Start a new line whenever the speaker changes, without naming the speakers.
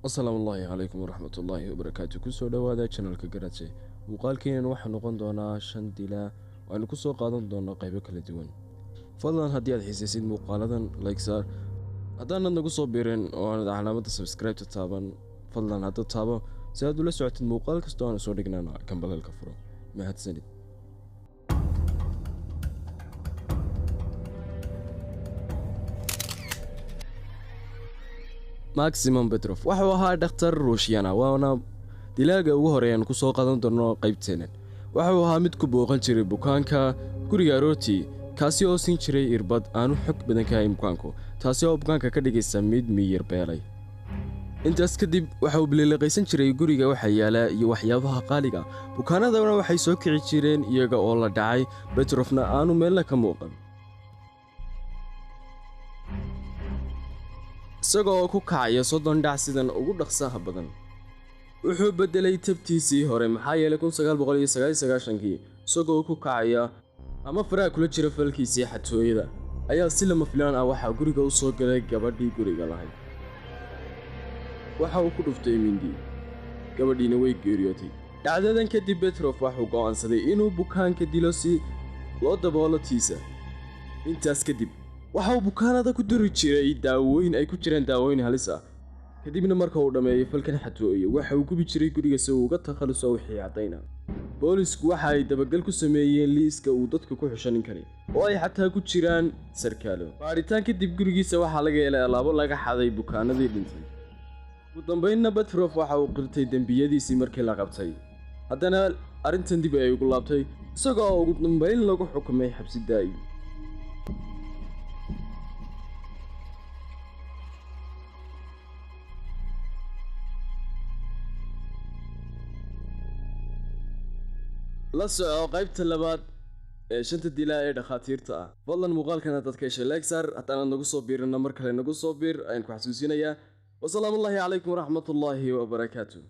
السلام الله عليكم ورحمة الله وبركاته. كسو دوادا channelka GARAADSHE muuqaalkeenan waxa noqon doona 5 dila waan ku soo qaadan doona qaybo kala duwan. Fadlan haddii aad xiisaysid muuqaaladan like saar haddana nagu soo biirin oo aad calaamada subscribe taaban fadlan hadda taabo si aad ula socotid muuqaal kasta oo aan soo dhignana kan balaalka furo. Mahadsanid. Maxim Petrov waxa uu ahaa dhakhtar Ruushiyana waana dilaaga ugu horeeyay ku soo qaadan doono qaybteena. Waxa uu ahaa mid ku booqan jiray bukaanka guriga rooti kaasi oo siin jiray irbad aanu xog badan ka hayn bukaanku taasi oo bukaanka ka dhigaysa mid miyir beelay. intaas kadib waxa uu biliiqaysan jiray guriga waxa yaala iyo waxyaabaha qaaliga bukaanadana waxay soo kici jireen iyaga oo la dhacay Petrovna aanu meel ka muuqan isagoo ku kacaya 30 dhac sidan ugu dhaqsaha badan wuxuu bedelay tabtiisii hore maxaa yeelay 1999 isagoo ku kacaya ama faraha kula jira falkiisii xatooyada ayaa si lama filaan ah waxa guriga u soo galay gabadhii guriga lahayd waxa uu ku dhuftay mindi gabadhiina way geeriyootay dhacdadan kadib Petrov waxa uu go'aansaday inuu bukaanka dilo si loo daboolo tiisa intaas kadib waxa uu bukaanada ku diri jiray daawooyin ay ku jiraan daawooyin halis ah kadibna marka uu dhameeyay falkan xatooyo waxa uu gubi jiray guriga si uu uga takhaluso wixii cadayna boolisku waxa ay dabagal ku sameeyeen liiska uu dadku ku xushanin kari oo ay xataa ku jiraan sarkaalo baaritaan kadib gurigiisa waxa laga helay alaabo laga xaday bukaanadii dhintay ugu dambeynna Petrov waxa uu qirtay dambiyadiisii markii la qabtay haddana arintan dib ay ugu laabtay isagoo ugu dambeyn lagu xukumay xabsi daa'im la soo qaybta labaad ee 5 dila ee dhakhaatiirta ah fadlan muuqaalkan dadka like saar haddana nagu soo biirina mar kale nagu soo biir ayaan ku xasuusinayaa wassalaamu alaykum warahmatullaahi wabarakaatuh